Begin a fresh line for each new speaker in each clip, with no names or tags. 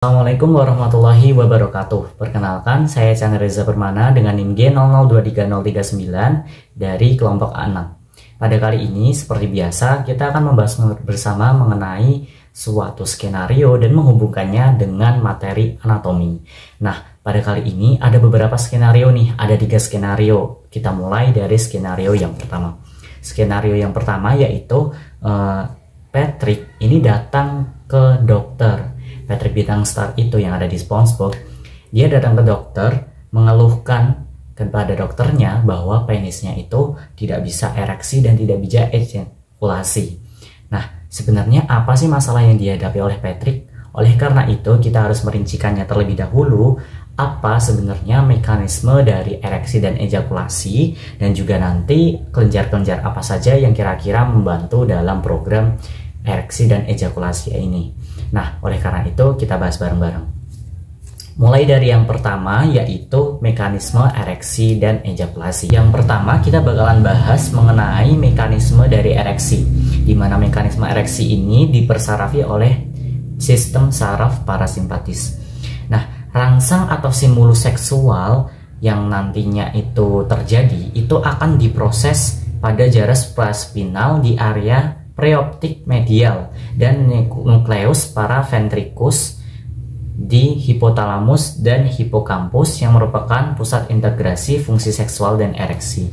Assalamualaikum warahmatullahi wabarakatuh. Perkenalkan, saya Chandra Reza Permana dengan NIM G00233039 dari kelompok A6. Pada kali ini, seperti biasa, kita akan membahas bersama mengenai suatu skenario dan menghubungkannya dengan materi anatomi. Nah, pada kali ini ada beberapa skenario nih, ada 3 skenario. Kita mulai dari skenario yang pertama. Skenario yang pertama yaitu Patrick ini datang ke dokter. Patrick bintang star itu yang ada di SpongeBob, dia datang ke dokter mengeluhkan kepada dokternya bahwa penisnya itu tidak bisa ereksi dan tidak bisa ejakulasi. Nah, sebenarnya apa sih masalah yang dihadapi oleh Patrick? Oleh karena itu, kita harus merincikannya terlebih dahulu, apa sebenarnya mekanisme dari ereksi dan ejakulasi, dan juga nanti kelenjar-kelenjar apa saja yang kira-kira membantu dalam program ereksi dan ejakulasi ini. Nah, oleh karena itu kita bahas bareng-bareng. Mulai dari yang pertama yaitu mekanisme ereksi dan ejakulasi. Yang pertama kita bakalan bahas mengenai mekanisme dari ereksi, di mana mekanisme ereksi ini dipersarafi oleh sistem saraf parasimpatis. Nah, rangsang atau stimulus seksual yang nantinya itu terjadi itu akan diproses pada jaras supraspinal di area preoptik medial dan nukleus paraventricus di hipotalamus dan hipokampus yang merupakan pusat integrasi fungsi seksual dan ereksi.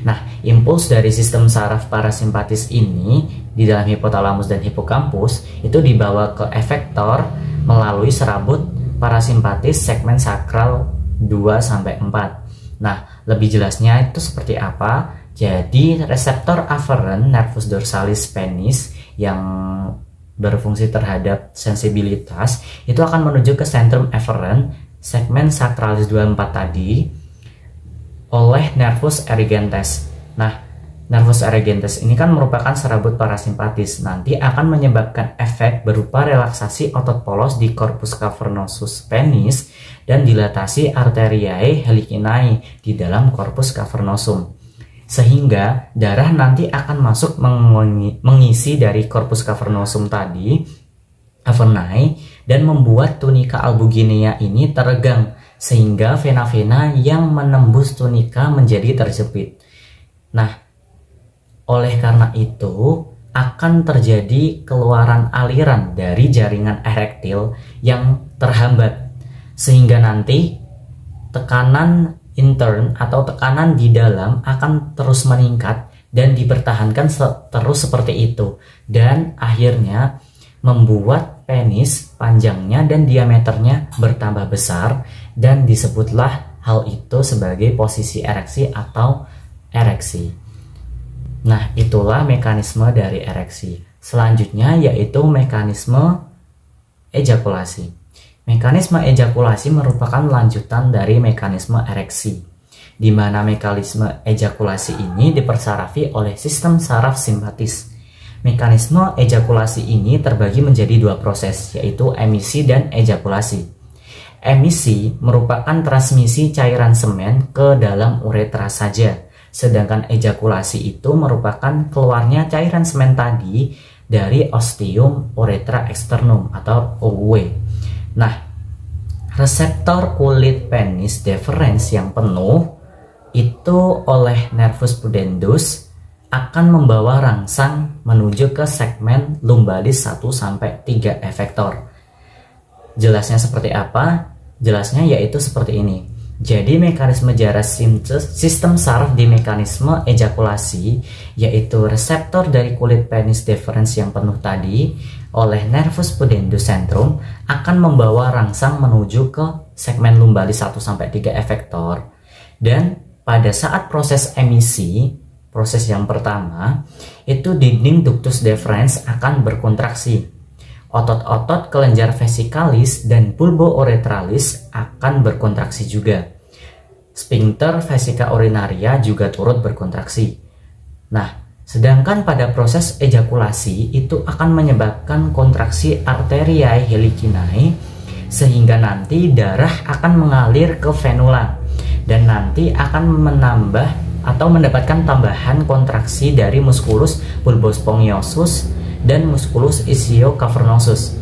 Nah, impuls dari sistem saraf parasimpatis ini di dalam hipotalamus dan hipokampus itu dibawa ke efektor melalui serabut parasimpatis segmen sakral 2-4. Nah, lebih jelasnya itu seperti apa? Jadi reseptor afferent nervus dorsalis penis yang berfungsi terhadap sensibilitas itu akan menuju ke centrum efferent segmen sakralis 24 tadi oleh nervus erigentes. Nah, nervus erigentes ini kan merupakan serabut parasimpatis, nanti akan menyebabkan efek berupa relaksasi otot polos di corpus cavernosus penis dan dilatasi arteriae helicinae di dalam corpus cavernosum, sehingga darah nanti akan masuk mengisi dari corpus cavernosum tadi, avenae, dan membuat tunika albuginea ini teregang, sehingga vena-vena yang menembus tunika menjadi terjepit. Nah, oleh karena itu akan terjadi keluaran aliran dari jaringan erektil yang terhambat, sehingga nanti tekanan intern atau tekanan di dalam akan terus meningkat dan dipertahankan terus seperti itu, dan akhirnya membuat penis panjangnya dan diameternya bertambah besar, dan disebutlah hal itu sebagai posisi ereksi atau ereksi. Nah, itulah mekanisme dari ereksi. Selanjutnya yaitu mekanisme ejakulasi. Mekanisme ejakulasi merupakan lanjutan dari mekanisme ereksi, di mana mekanisme ejakulasi ini dipersarafi oleh sistem saraf simpatis. Mekanisme ejakulasi ini terbagi menjadi 2 proses, yaitu emisi dan ejakulasi. Emisi merupakan transmisi cairan semen ke dalam uretra saja, sedangkan ejakulasi itu merupakan keluarnya cairan semen tadi dari ostium uretra externum atau OUE. Nah, reseptor kulit penis deferens yang penuh itu oleh nervus pudendus akan membawa rangsang menuju ke segmen lumbalis 1-3 efektor. Jelasnya seperti apa? Jelasnya yaitu seperti ini. Jadi mekanisme jaras sistem saraf di mekanisme ejakulasi yaitu reseptor dari kulit penis deferens yang penuh tadi oleh nervus pudendus centrum akan membawa rangsang menuju ke segmen lumbalis 1-3 efektor, dan pada saat proses emisi, proses yang pertama, itu dinding ductus deferens akan berkontraksi. Otot-otot kelenjar vesikalis dan bulbo-uretralis akan berkontraksi juga. Sphincter vesica urinaria juga turut berkontraksi. Nah, sedangkan pada proses ejakulasi itu akan menyebabkan kontraksi arteriae helicinae, sehingga nanti darah akan mengalir ke venula dan nanti akan menambah atau mendapatkan tambahan kontraksi dari musculus bulbospongiosus dan musculus ischiocavernosus.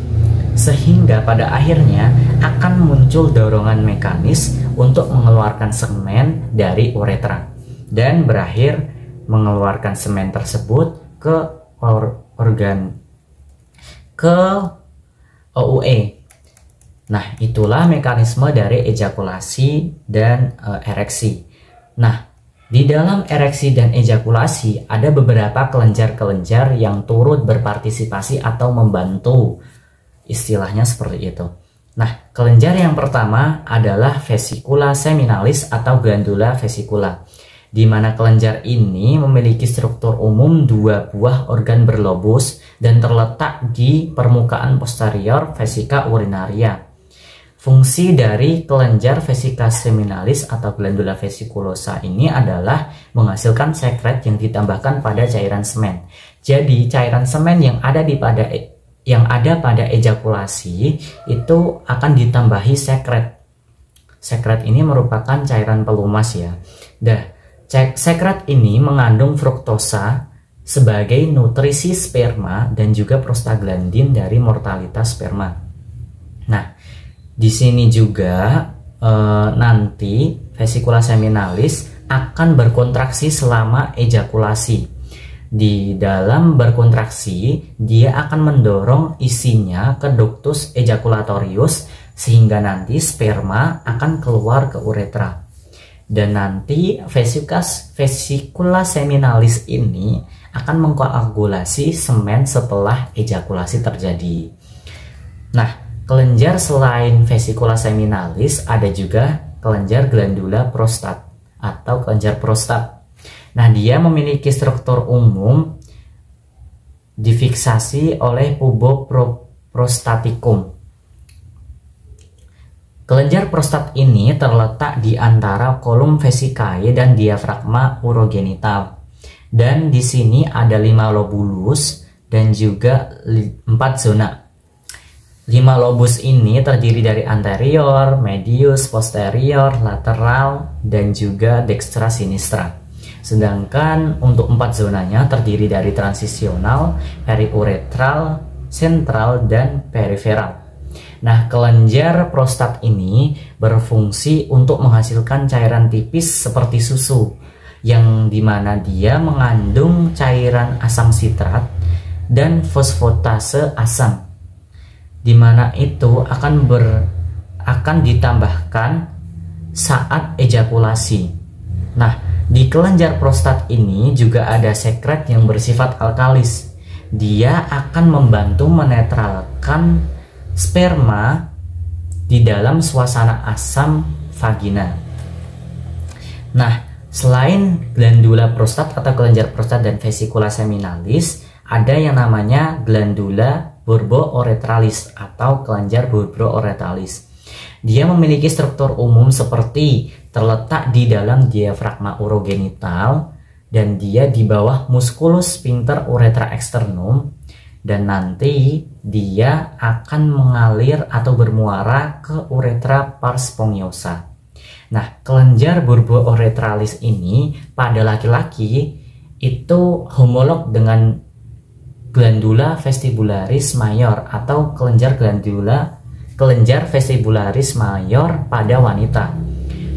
sehingga pada akhirnya akan muncul dorongan mekanis untuk mengeluarkan semen dari uretra dan berakhir mengeluarkan semen tersebut ke organ ke OUE. Nah, itulah mekanisme dari ejakulasi dan ereksi. Nah, di dalam ereksi dan ejakulasi ada beberapa kelenjar-kelenjar yang turut berpartisipasi atau membantu. Istilahnya seperti itu. Nah, kelenjar yang pertama adalah vesikula seminalis atau glandula vesikula, di mana kelenjar ini memiliki struktur umum 2 buah organ berlobus dan terletak di permukaan posterior vesika urinaria. Fungsi dari kelenjar vesika seminalis atau glandula vesikulosa ini adalah menghasilkan sekret yang ditambahkan pada cairan semen. Jadi cairan semen yang ada pada ejakulasi itu akan ditambahi sekret. Sekret ini merupakan cairan pelumas ya. Sekret ini mengandung fruktosa sebagai nutrisi sperma dan juga prostaglandin dari mortalitas sperma. Nah, di sini juga nanti vesikula seminalis akan berkontraksi selama ejakulasi. Di dalam berkontraksi, dia akan mendorong isinya ke ductus ejaculatorius sehingga nanti sperma akan keluar ke uretra. Dan nanti vesikula seminalis ini akan mengkoagulasi semen setelah ejakulasi terjadi. Nah, kelenjar selain vesikula seminalis ada juga kelenjar glandula prostat atau kelenjar prostat. Nah, dia memiliki struktur umum difiksasi oleh pubo prostatikum. Kelenjar prostat ini terletak di antara kolum vesikae dan diafragma urogenital. Dan di sini ada 5 lobulus dan juga 4 zona. 5 lobus ini terdiri dari anterior, medius, posterior, lateral, dan juga dextra sinistra. Sedangkan untuk 4 zonanya terdiri dari transisional, periuretral, sentral, dan periferal. Nah, kelenjar prostat ini berfungsi untuk menghasilkan cairan tipis seperti susu, yang dimana dia mengandung cairan asam sitrat dan fosfatase asam, di mana itu akan ditambahkan saat ejakulasi. Nah, di kelenjar prostat ini juga ada sekret yang bersifat alkalis. Dia akan membantu menetralkan sperma di dalam suasana asam vagina. Nah, selain glandula prostat atau kelenjar prostat dan vesikula seminalis, ada yang namanya glandula bulbo-urethralis atau kelenjar bulbo-urethralis. Dia memiliki struktur umum seperti terletak di dalam diafragma urogenital dan dia di bawah musculus sphincter uretra externum, dan nanti dia akan mengalir atau bermuara ke uretra pars spongiosa. Nah, kelenjar bulbo-urethralis ini pada laki-laki itu homolog dengan glandula vestibularis mayor atau kelenjar vestibularis mayor pada wanita.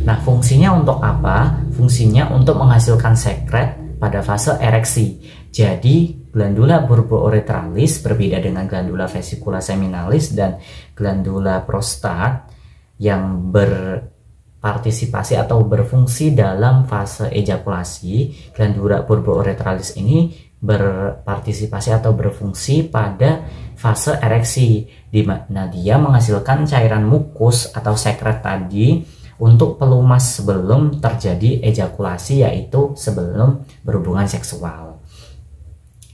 Nah, fungsinya untuk apa? Fungsinya untuk menghasilkan sekret pada fase ereksi. Jadi, glandula bulbo-urethralis berbeda dengan glandula vesikula seminalis dan glandula prostat yang berpartisipasi atau berfungsi dalam fase ejakulasi. Glandula bulbo-urethralis ini berpartisipasi atau berfungsi pada fase ereksi, di mana dia menghasilkan cairan mukus atau sekret tadi untuk pelumas sebelum terjadi ejakulasi, yaitu sebelum berhubungan seksual.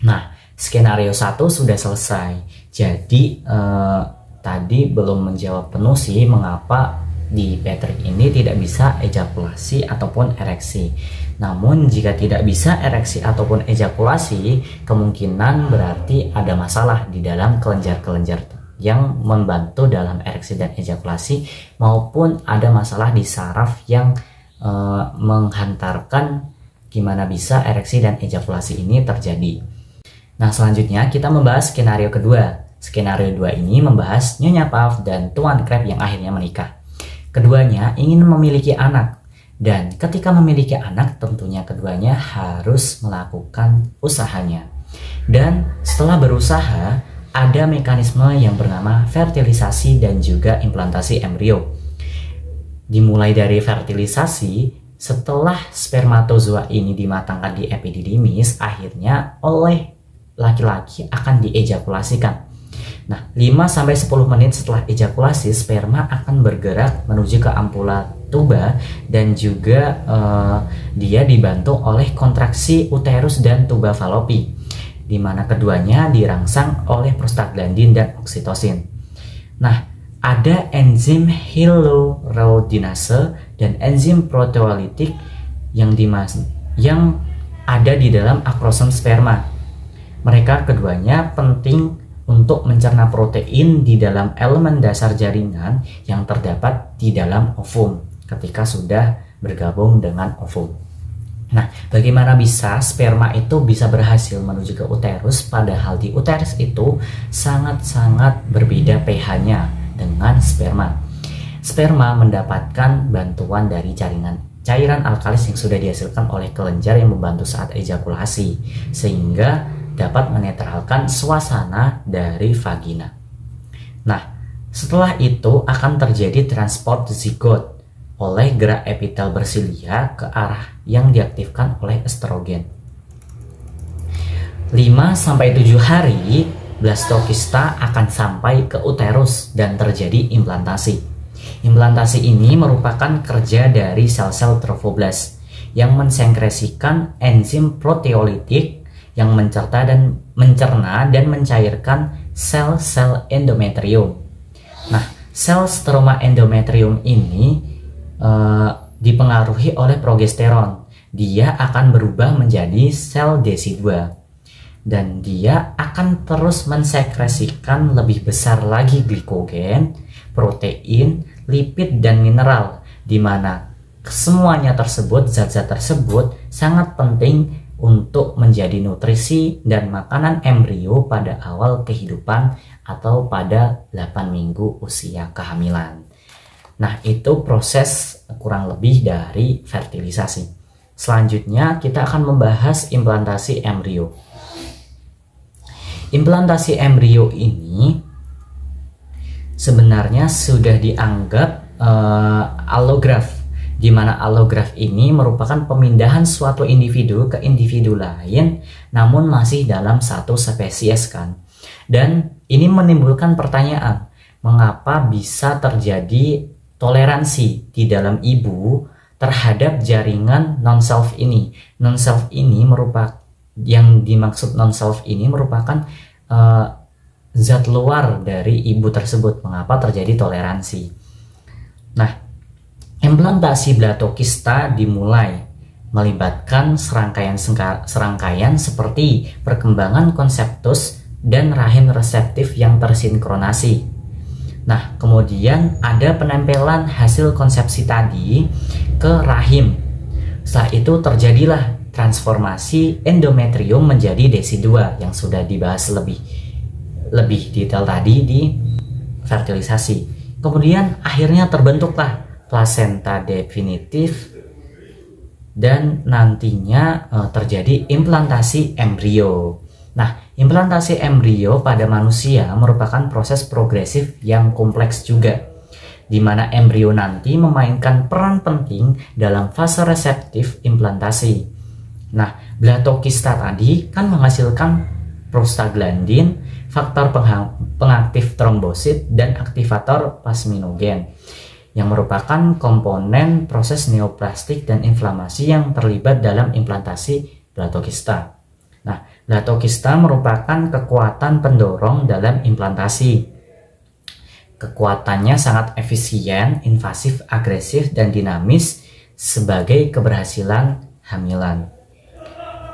Nah, skenario 1 sudah selesai. Jadi tadi belum menjawab penuh sih mengapa di Patrick ini tidak bisa ejakulasi ataupun ereksi. Namun jika tidak bisa ereksi ataupun ejakulasi, kemungkinan berarti ada masalah di dalam kelenjar-kelenjar yang membantu dalam ereksi dan ejakulasi, maupun ada masalah di saraf yang menghantarkan gimana bisa ereksi dan ejakulasi ini terjadi. Nah, selanjutnya kita membahas skenario kedua. Skenario 2 ini membahas Nyonya Puff dan Tuan Crab yang akhirnya menikah. Keduanya ingin memiliki anak, dan ketika memiliki anak tentunya keduanya harus melakukan usahanya. Dan setelah berusaha, ada mekanisme yang bernama fertilisasi dan juga implantasi embrio. Dimulai dari fertilisasi, setelah spermatozoa ini dimatangkan di epididymis, akhirnya oleh laki-laki akan diejakulasikan. Nah, 5-10 menit setelah ejakulasi, sperma akan bergerak menuju ke ampula tuba dan juga dia dibantu oleh kontraksi uterus dan tuba falopi, di mana keduanya dirangsang oleh prostaglandin dan oksitosin. Nah, ada enzim hyaluronidase dan enzim proteolitik yang ada di dalam akrosom sperma. Mereka keduanya penting untuk mencerna protein di dalam elemen dasar jaringan yang terdapat di dalam ovum ketika sudah bergabung dengan ovum. Nah, bagaimana bisa sperma itu bisa berhasil menuju ke uterus, padahal di uterus itu sangat-sangat berbeda pH-nya dengan sperma. Sperma mendapatkan bantuan dari cairan alkalis yang sudah dihasilkan oleh kelenjar yang membantu saat ejakulasi, sehingga dapat menetralkan suasana dari vagina. Nah, setelah itu akan terjadi transport zigot oleh gerak epitel bersilia ke arah yang diaktifkan oleh estrogen. 5-7 hari, blastokista akan sampai ke uterus dan terjadi implantasi. Implantasi ini merupakan kerja dari sel-sel trofoblast yang mensekresikan enzim proteolitik yang mencerna dan mencairkan sel-sel endometrium. Nah, sel stroma endometrium ini dipengaruhi oleh progesteron. Dia akan berubah menjadi sel desidua, dan dia akan terus mensekresikan lebih besar lagi glikogen, protein, lipid, dan mineral, di mana semuanya tersebut, zat-zat tersebut sangat penting untuk menjadi nutrisi dan makanan embrio pada awal kehidupan atau pada 8 minggu usia kehamilan. Nah, itu proses kurang lebih dari fertilisasi. Selanjutnya kita akan membahas implantasi embrio. Implantasi embrio ini sebenarnya sudah dianggap allograf, di mana allograf ini merupakan pemindahan suatu individu ke individu lain, namun masih dalam satu spesies kan. Dan ini menimbulkan pertanyaan, mengapa bisa terjadi toleransi di dalam ibu terhadap jaringan non-self ini? Non-self ini merupakan, yang dimaksud non-self ini merupakan zat luar dari ibu tersebut. Mengapa terjadi toleransi? Nah, implantasi blatokista dimulai melibatkan serangkaian seperti perkembangan konseptus dan rahim reseptif yang tersinkronasi. Nah, kemudian ada penempelan hasil konsepsi tadi ke rahim. Setelah itu terjadilah transformasi endometrium menjadi desidua yang sudah dibahas lebih detail tadi di fertilisasi. Kemudian akhirnya terbentuklah plasenta definitif, dan nantinya terjadi implantasi embrio. Nah, implantasi embrio pada manusia merupakan proses progresif yang kompleks juga, di mana embrio nanti memainkan peran penting dalam fase reseptif implantasi. Nah, blatokista tadi kan menghasilkan prostaglandin, faktor pengaktif trombosit, dan aktivator plasminogen, yang merupakan komponen proses neoplastik dan inflamasi yang terlibat dalam implantasi blatokista. Nah, blatokista merupakan kekuatan pendorong dalam implantasi. Kekuatannya sangat efisien, invasif, agresif, dan dinamis sebagai keberhasilan hamilan.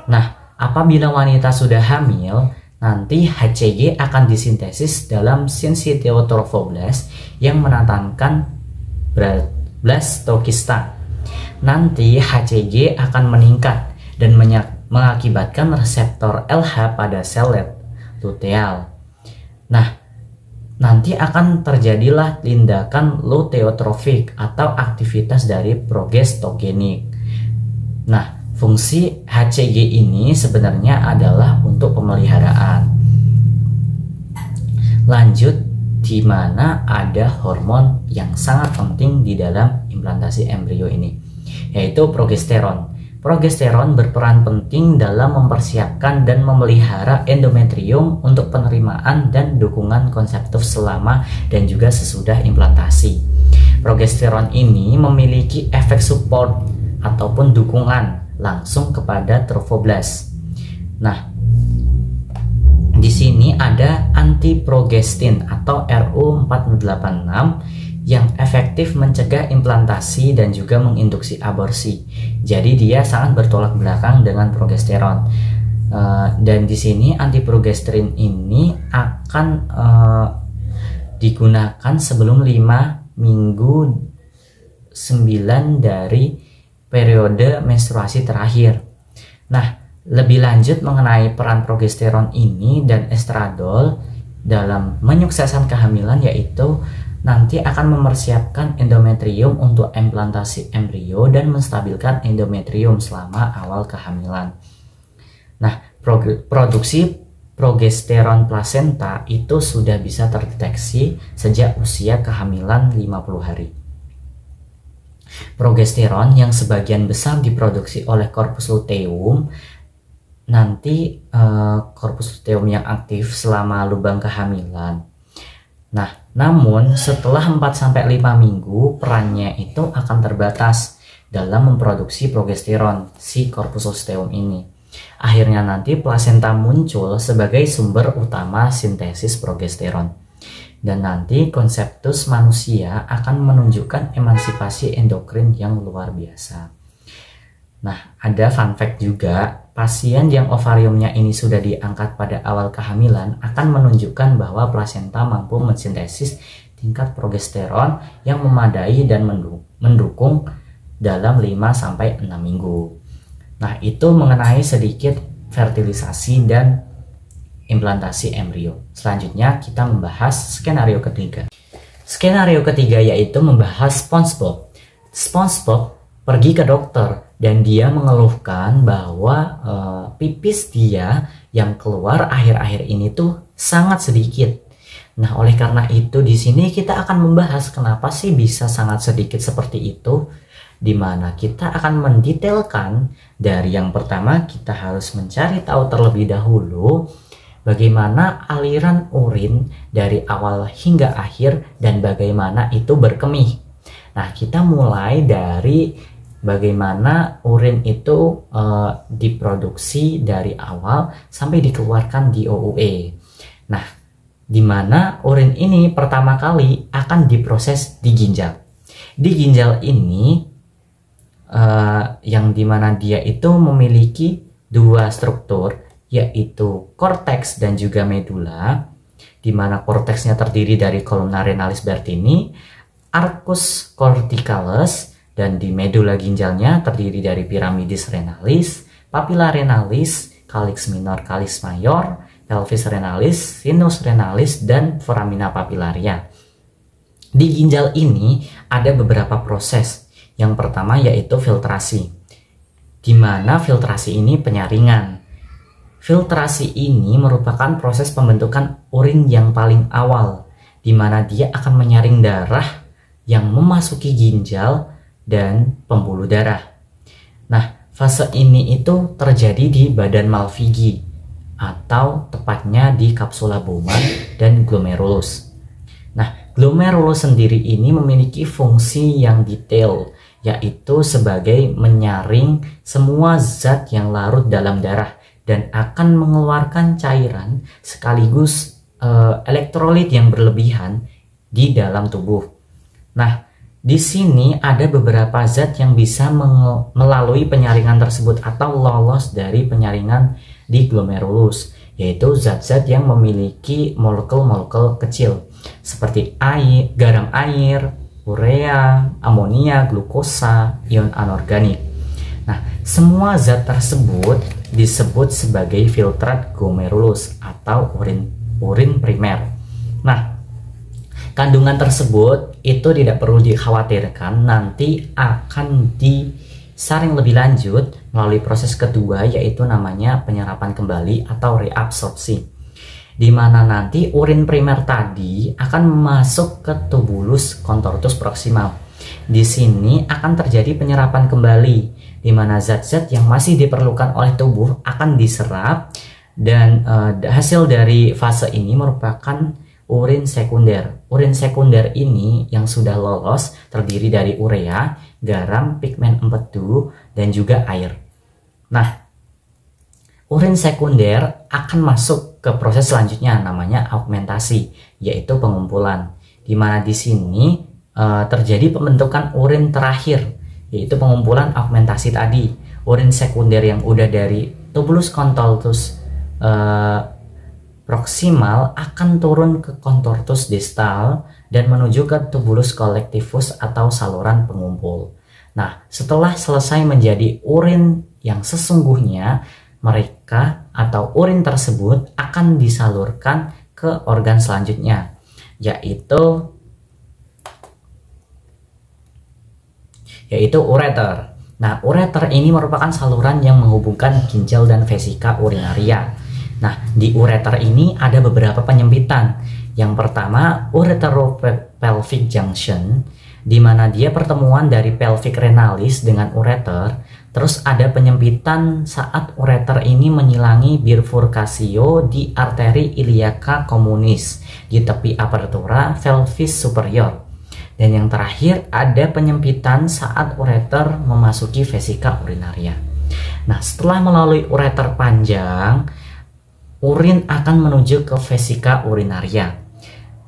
Nah, apabila wanita sudah hamil, nanti HCG akan disintesis dalam syncytiotrophoblasts yang menantankan blastokista. Nanti HCG akan meningkat dan mengakibatkan reseptor LH pada sel luteal. Nah, nanti akan terjadilah tindakan luteotrofik atau aktivitas dari progesterogenik. Nah, fungsi HCG ini sebenarnya adalah untuk pemeliharaan. Lanjut, di mana ada hormon yang sangat penting di dalam implantasi embrio ini, yaitu progesteron. Progesteron berperan penting dalam mempersiapkan dan memelihara endometrium untuk penerimaan dan dukungan konseptif selama dan juga sesudah implantasi. Progesteron ini memiliki efek support ataupun dukungan langsung kepada trofoblas. Nah, di sini ada antiprogestin atau RU486 yang efektif mencegah implantasi dan juga menginduksi aborsi. Jadi dia sangat bertolak belakang dengan progesteron. Dan di sini antiprogesterin ini akan digunakan sebelum 5 minggu 9 dari periode menstruasi terakhir. Nah, lebih lanjut mengenai peran progesteron ini dan estradol dalam menyukseskan kehamilan, yaitu nanti akan mempersiapkan endometrium untuk implantasi embrio dan menstabilkan endometrium selama awal kehamilan. Nah, produksi progesteron plasenta itu sudah bisa terdeteksi sejak usia kehamilan 50 hari. Progesteron yang sebagian besar diproduksi oleh korpus luteum, nanti korpus luteum yang aktif selama lubang kehamilan. Nah, namun setelah 4-5 minggu perannya itu akan terbatas dalam memproduksi progesteron si korpus luteum ini. Akhirnya nanti plasenta muncul sebagai sumber utama sintesis progesteron. Dan nanti konseptus manusia akan menunjukkan emansipasi endokrin yang luar biasa. Nah, ada fun fact juga, pasien yang ovariumnya ini sudah diangkat pada awal kehamilan akan menunjukkan bahwa plasenta mampu mensintesis tingkat progesteron yang memadai dan mendukung dalam 5-6 minggu. Nah, itu mengenai sedikit fertilisasi dan implantasi embrio. Selanjutnya kita membahas skenario ketiga. Skenario ketiga yaitu membahas SpongeBob. SpongeBob pergi ke dokter dan dia mengeluhkan bahwa pipis dia yang keluar akhir-akhir ini tuh sangat sedikit. Nah, oleh karena itu di sini kita akan membahas kenapa sih bisa sangat sedikit seperti itu, di mana kita akan mendetailkan dari yang pertama kita harus mencari tahu terlebih dahulu bagaimana aliran urin dari awal hingga akhir dan bagaimana itu berkemih. Nah, kita mulai dari bagaimana urin itu diproduksi dari awal sampai dikeluarkan di OUE. Nah, di mana urin ini pertama kali akan diproses di ginjal. Di ginjal ini yang dimana dia itu memiliki dua struktur, yaitu korteks dan juga medula, di mana korteksnya terdiri dari columna renalis Bertini, arcus corticalis, dan di medula ginjalnya terdiri dari piramidis renalis, papilla renalis, calyx minor, calyx mayor, pelvis renalis, sinus renalis, dan foramina papillaria. Di ginjal ini ada beberapa proses. Yang pertama yaitu filtrasi, di mana filtrasi ini penyaringan. Filtrasi ini merupakan proses pembentukan urin yang paling awal, di mana dia akan menyaring darah yang memasuki ginjal dan pembuluh darah. Nah, fase ini itu terjadi di badan Malpighi atau tepatnya di kapsula Bowman dan glomerulus. Nah, glomerulus sendiri ini memiliki fungsi yang detail, yaitu sebagai menyaring semua zat yang larut dalam darah dan akan mengeluarkan cairan sekaligus elektrolit yang berlebihan di dalam tubuh. Nah, di sini ada beberapa zat yang bisa melalui penyaringan tersebut atau lolos dari penyaringan di glomerulus, yaitu zat-zat yang memiliki molekul-molekul kecil seperti air, garam air, urea, amonia, glukosa, ion anorganik. Nah, semua zat tersebut disebut sebagai filtrat glomerulus atau urin primer. Nah, kandungan tersebut itu tidak perlu dikhawatirkan, nanti akan disaring lebih lanjut melalui proses kedua, yaitu namanya penyerapan kembali atau reabsorpsi, di mana nanti urin primer tadi akan masuk ke tubulus contortus proximal. Di sini akan terjadi penyerapan kembali, di mana zat-zat yang masih diperlukan oleh tubuh akan diserap, dan hasil dari fase ini merupakan urin sekunder. Urin sekunder ini yang sudah lolos terdiri dari urea, garam, pigmen empedu, dan juga air. Nah, urin sekunder akan masuk ke proses selanjutnya namanya augmentasi, yaitu pengumpulan, di mana di sini terjadi pembentukan urin terakhir, yaitu pengumpulan augmentasi tadi. Urin sekunder yang udah dari tubulus contortus proximal akan turun ke contortus distal dan menuju ke tubulus collectivus atau saluran pengumpul. Nah, setelah selesai menjadi urin yang sesungguhnya, mereka atau urin tersebut akan disalurkan ke organ selanjutnya, yaitu ureter. Nah, ureter ini merupakan saluran yang menghubungkan ginjal dan vesika urinaria. Nah, di ureter ini ada beberapa penyempitan. Yang pertama, ureteropelvic junction, di mana dia pertemuan dari pelvic renalis dengan ureter. Terus ada penyempitan saat ureter ini menyilangi bifurcatio di arteri iliaca communis di tepi apertura pelvis superior. Dan yang terakhir ada penyempitan saat ureter memasuki vesika urinaria. Nah, setelah melalui ureter panjang, urin akan menuju ke vesika urinaria.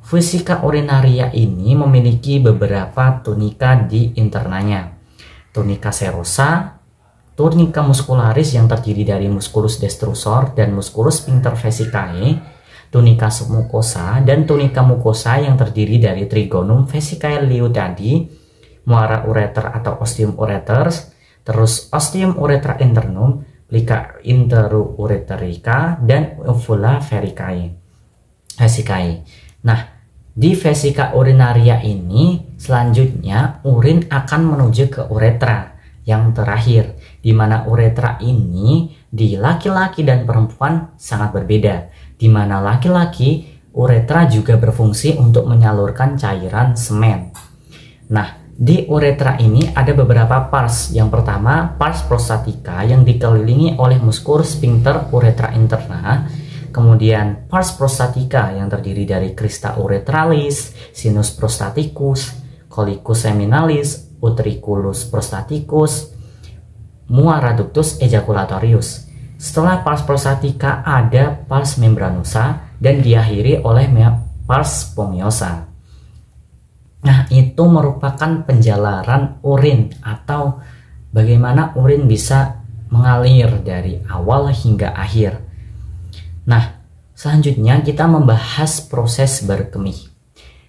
Vesika urinaria ini memiliki beberapa tunika di internanya. Tunika serosa, tunika muscularis yang terdiri dari musculus destrusor dan musculus sphincter vesicae, tunika mucosa, dan tunika mucosa yang terdiri dari trigonum vesicae liutadi, muara ureter atau ostium ureters, terus ostium uretra internum, plica interureterica, dan uvula vesicae. Nah, di vesika urinaria ini selanjutnya urin akan menuju ke uretra yang terakhir, di mana uretra ini di laki-laki dan perempuan sangat berbeda, di mana laki-laki uretra juga berfungsi untuk menyalurkan cairan semen. Nah, di uretra ini ada beberapa pars. Yang pertama, pars prostatica yang dikelilingi oleh musculus sphincter uretra interna. Kemudian pars prostatica yang terdiri dari crista uretralis, sinus prostaticus, collicus seminalis, utriculus prostaticus, muara ductus ejaculatorius. Setelah pars prostatica ada pars membranosa dan diakhiri oleh pars spongiosa. Nah, itu merupakan penjalaran urin atau bagaimana urin bisa mengalir dari awal hingga akhir. Nah, selanjutnya kita membahas proses berkemih.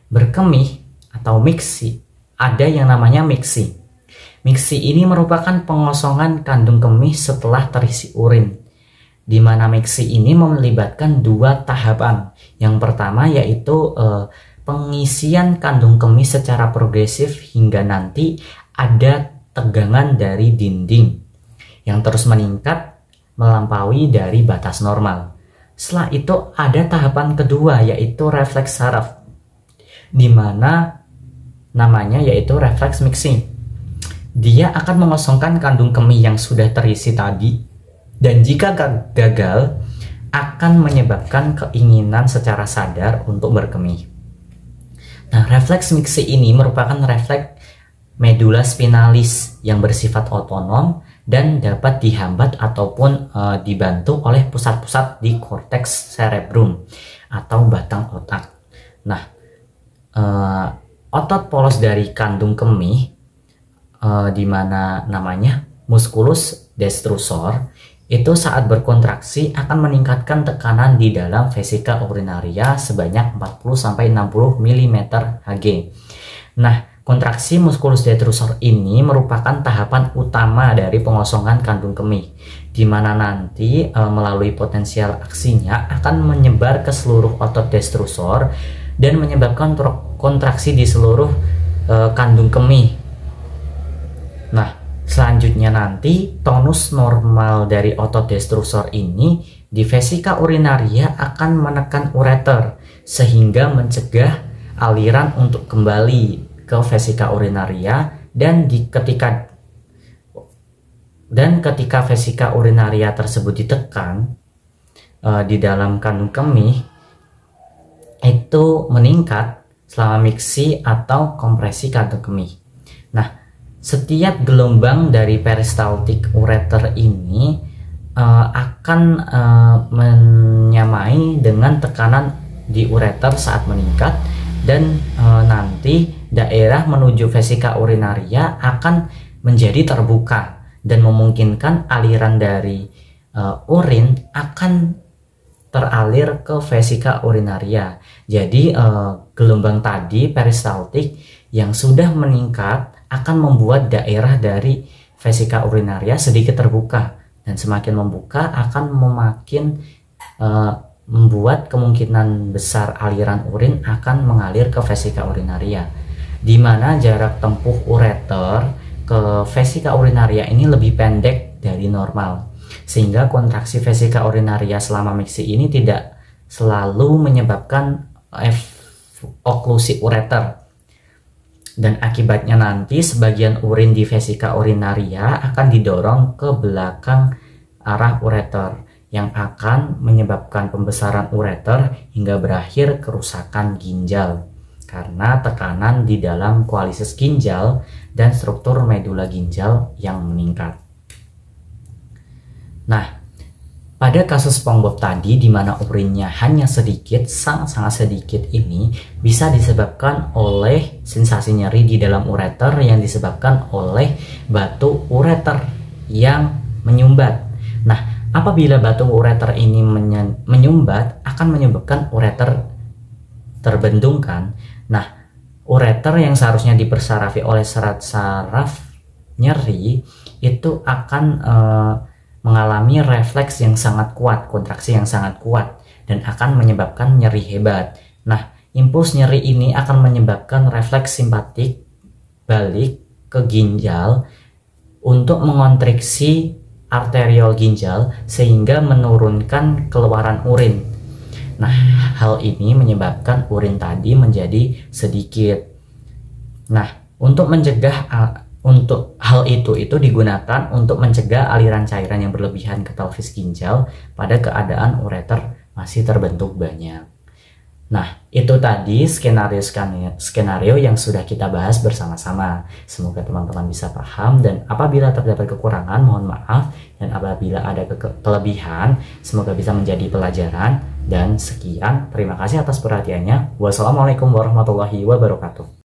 Berkemih atau miksi, ada yang namanya miksi. Miksi ini merupakan pengosongan kandung kemih setelah terisi urin, di mana miksi ini melibatkan dua tahapan. Yang pertama yaitu pengisian kandung kemih secara progresif hingga nanti ada tegangan dari dinding yang terus meningkat melampaui dari batas normal. Setelah itu ada tahapan kedua yaitu refleks saraf, di mana namanya yaitu refleks mixing. Dia akan mengosongkan kandung kemih yang sudah terisi tadi, dan jika gagal akan menyebabkan keinginan secara sadar untuk berkemih. Nah, refleks mixing ini merupakan refleks medula spinalis yang bersifat otonom dan dapat dihambat ataupun dibantu oleh pusat-pusat di korteks cerebrum atau batang otak. Nah, otot polos dari kandung kemih di mana namanya musculus destrusor itu saat berkontraksi akan meningkatkan tekanan di dalam vesika urinaria sebanyak 40-60 mm Hg. Nah, kontraksi musculus destrusor ini merupakan tahapan utama dari pengosongan kandung kemih, di mana nanti melalui potensial aksinya akan menyebar ke seluruh otot destrusor dan menyebabkan kontraksi di seluruh kandung kemih. Nah, selanjutnya nanti tonus normal dari otot destruksor ini di vesika urinaria akan menekan ureter sehingga mencegah aliran untuk kembali ke vesika urinaria, dan ketika vesika urinaria tersebut ditekan di dalam kandung kemih itu meningkat selama miksi atau kompresi kandung kemih. Nah, setiap gelombang dari peristaltik ureter ini akan menyamai dengan tekanan di ureter saat meningkat, dan nanti daerah menuju vesika urinaria akan menjadi terbuka dan memungkinkan aliran dari urin akan teralir ke vesika urinaria. Jadi gelombang tadi peristaltik yang sudah meningkat akan membuat daerah dari vesika urinaria sedikit terbuka, dan semakin membuka akan membuat kemungkinan besar aliran urin akan mengalir ke vesika urinaria, di mana jarak tempuh ureter ke vesika urinaria ini lebih pendek dari normal, sehingga kontraksi vesika urinaria selama miksi ini tidak selalu menyebabkan oklusi ureter, dan akibatnya nanti sebagian urin di vesika urinaria akan didorong ke belakang arah ureter, yang akan menyebabkan pembesaran ureter hingga berakhir kerusakan ginjal karena tekanan di dalam koalisis ginjal dan struktur medula ginjal yang meningkat. Nah, pada kasus SpongeBob tadi di mana urinnya hanya sedikit, sangat-sangat sedikit, ini bisa disebabkan oleh sensasi nyeri di dalam ureter yang disebabkan oleh batu ureter yang menyumbat. Nah, apabila batu ureter ini menyumbat akan menyebabkan ureter terbendungkan. Nah, ureter yang seharusnya dipersarafi oleh serat saraf nyeri itu akan mengalami refleks yang sangat kuat, kontraksi yang sangat kuat, dan akan menyebabkan nyeri hebat. Nah, impuls nyeri ini akan menyebabkan refleks simpatik balik ke ginjal untuk mengontriksi arteriol ginjal sehingga menurunkan keluaran urin. Nah, hal ini menyebabkan urin tadi menjadi sedikit. Nah, untuk hal itu digunakan untuk mencegah aliran cairan yang berlebihan ke pelvis ginjal pada keadaan ureter masih terbentuk banyak. Nah, itu tadi skenario yang sudah kita bahas bersama-sama. Semoga teman-teman bisa paham, dan apabila terdapat kekurangan mohon maaf, dan apabila ada kelebihan semoga bisa menjadi pelajaran. Dan sekian, terima kasih atas perhatiannya. Wassalamualaikum warahmatullahi wabarakatuh.